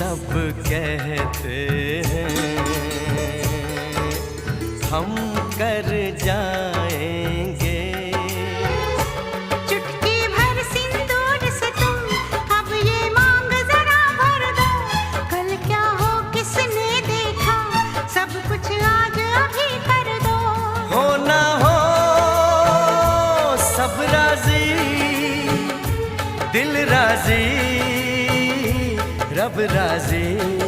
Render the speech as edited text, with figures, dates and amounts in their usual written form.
सब कहते हैं हम कर जाएंगे। चुटकी भर सिंदूर से तुम अब ये मांग जरा भर दो। कल क्या हो किसने देखा, सब कुछ आज अभी कर दो। हो ना हो सब राजी, दिल राजी, रब राजी।